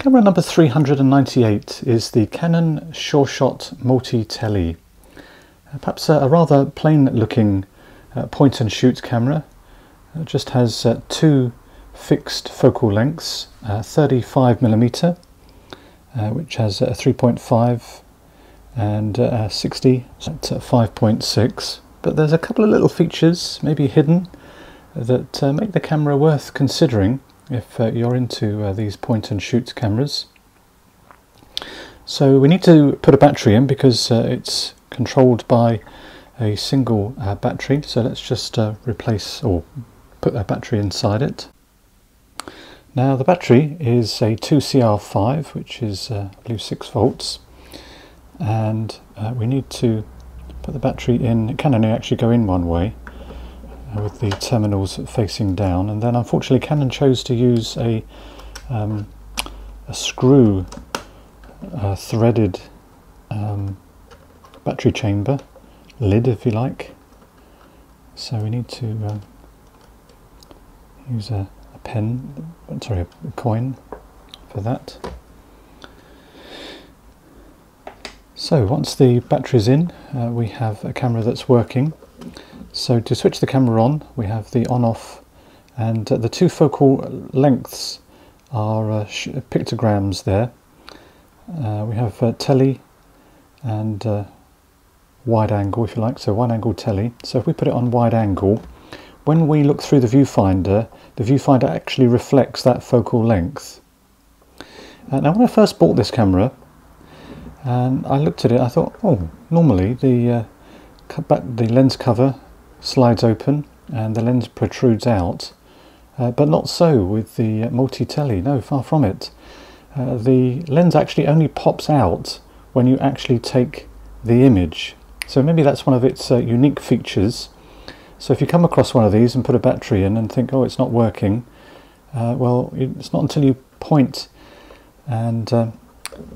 Camera number 398 is the Canon SureShot Multi-Tele. Perhaps a rather plain looking point and shoot camera. It just has two fixed focal lengths, 35mm, which has a 3.5 and 60 at 5.6. But there's a couple of little features, maybe hidden, that make the camera worth considering if you're into these point and shoot cameras. So we need to put a battery in because it's controlled by a single battery. So let's just replace or put a battery inside it. Now the battery is a 2CR5, which is I believe 6 volts, and we need to put the battery in. It can only actually go in one way, with the terminals facing down, and then unfortunately Canon chose to use a screw threaded battery chamber lid, if you like. So we need to use a coin for that. So once the battery's in, we have a camera that's working. So to switch the camera on, we have the on-off, and the two focal lengths are pictograms there. We have Tele and wide angle, if you like, so wide angle Tele. So if we put it on wide angle, when we look through the viewfinder actually reflects that focal length. Now when I first bought this camera, and I looked at it, I thought, oh, normally the lens cover slides open and the lens protrudes out, but not so with the Multi-Tele. No, far from it. The lens actually only pops out when you actually take the image. So maybe that's one of its unique features. So if you come across one of these and put a battery in and think, oh, it's not working, well, it's not until you point and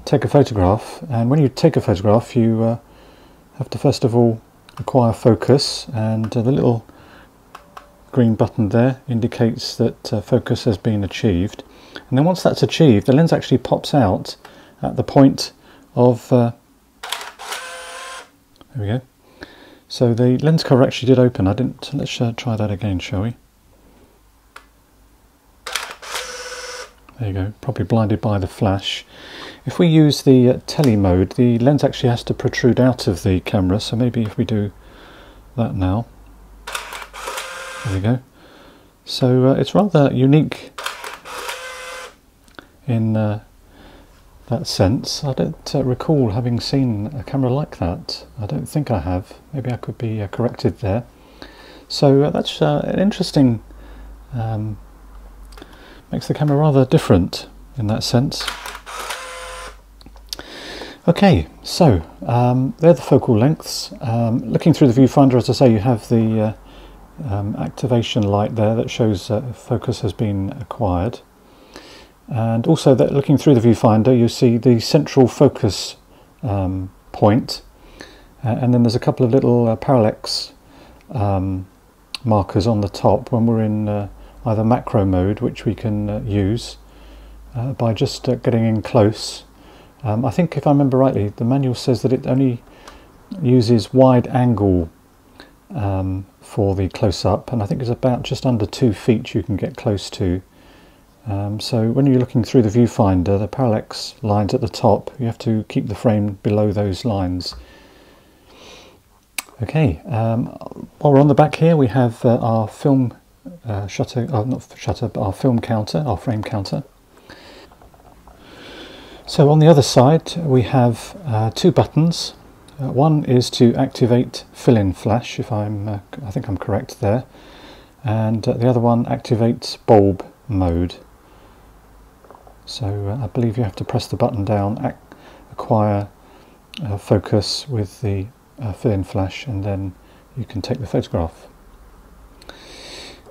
take a photograph, and when you take a photograph you have to first of all acquire focus, and the little green button there indicates that focus has been achieved, and then once that's achieved the lens actually pops out at the point of there we go. So the lens cover actually did open. Let's try that again, shall we? There you go, probably blinded by the flash. If we use the Tele mode, the lens actually has to protrude out of the camera, so maybe if we do that now, there we go. So it's rather unique in that sense. I don't recall having seen a camera like that. I don't think I have. Maybe I could be corrected there. So that's an interesting, makes the camera rather different in that sense. Okay, so they're the focal lengths. Looking through the viewfinder, as I say, you have the activation light there that shows focus has been acquired. And also that looking through the viewfinder, you see the central focus point, and then there's a couple of little parallax markers on the top when we're in either macro mode, which we can use by just getting in close. I think if I remember rightly, the manual says that it only uses wide angle for the close-up, and I think it's about just under 2 feet you can get close to. So when you're looking through the viewfinder, the parallax lines at the top, you have to keep the frame below those lines. Okay, while we're on the back here, we have our film shutter, not shutter, but our film counter, our frame counter. So on the other side we have two buttons. One is to activate fill-in flash, if I think I'm correct there, and the other one activates bulb mode. So I believe you have to press the button down, acquire focus with the fill-in flash, and then you can take the photograph.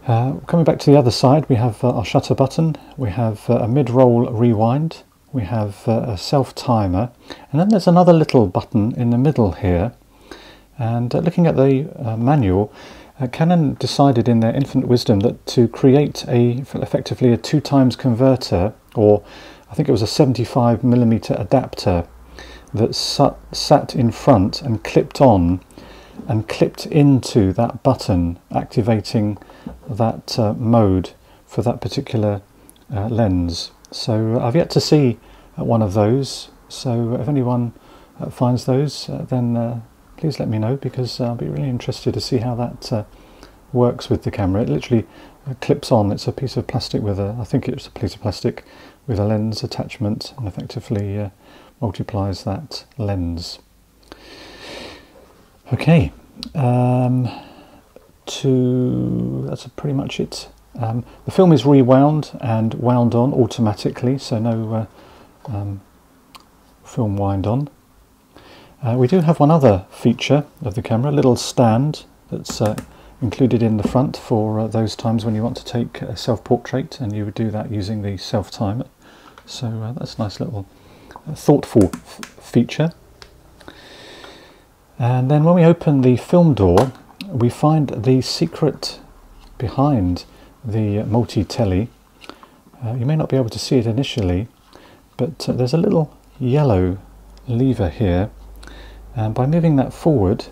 Coming back to the other side, we have our shutter button, we have a mid-roll rewind, we have a self-timer, and then there's another little button in the middle here. And looking at the manual, Canon decided in their infinite wisdom that to create effectively a 2x converter, or I think it was a 75mm adapter that sat in front and clipped on and clipped into that button activating that mode for that particular lens. So I've yet to see one of those, so if anyone finds those, then please let me know, because I'll be really interested to see how that works with the camera. It literally clips on. It's a piece of plastic with I think it's a piece of plastic with a lens attachment, and effectively multiplies that lens. Okay, that's pretty much it. The film is rewound and wound on automatically, so no film wind on. We do have one other feature of the camera, a little stand that's included in the front for those times when you want to take a self-portrait, and you would do that using the self-timer. So that's a nice little thoughtful feature. And then when we open the film door, we find the secret behind the multi-tele. You may not be able to see it initially, but there's a little yellow lever here, and by moving that forward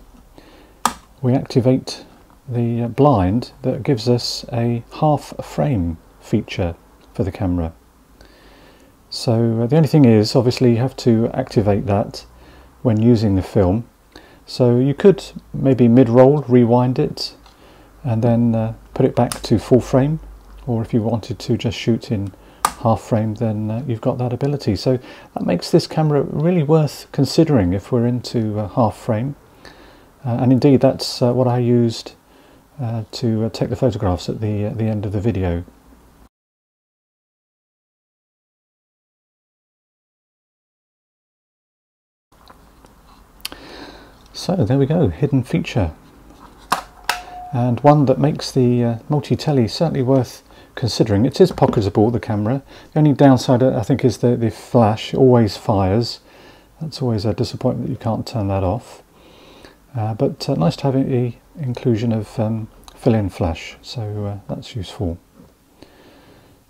we activate the blind that gives us a half frame feature for the camera. So the only thing is, obviously you have to activate that when using the film. So you could maybe mid-roll rewind it and then put it back to full frame, or if you wanted to just shoot in half frame, then you've got that ability. So that makes this camera really worth considering if we're into half frame, and indeed that's what I used to take the photographs at the end of the video. So there we go, hidden feature, and one that makes the multi-tele certainly worth considering. It is pocketable, the camera. The only downside I think is the flash. It always fires. That's always a disappointment that you can't turn that off. But nice to have the inclusion of fill-in flash, so that's useful.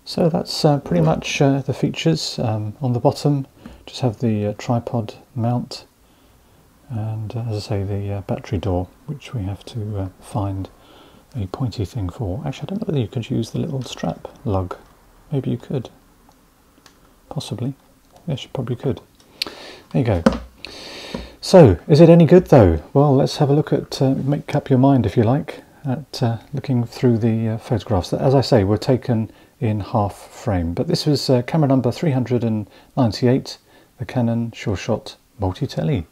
So that's pretty much the features. On the bottom just have the tripod mount, and as I say, the battery door, which we have to find a pointy thing for. Actually, I don't know whether you could use the little strap lug. Maybe you could. Possibly. Yes, you probably could. There you go. So, is it any good though? Well, let's have a look at, make up your mind if you like, at looking through the photographs that, as I say, were taken in half frame. But this was camera number 398, the Canon Sure Shot Multi-Tele.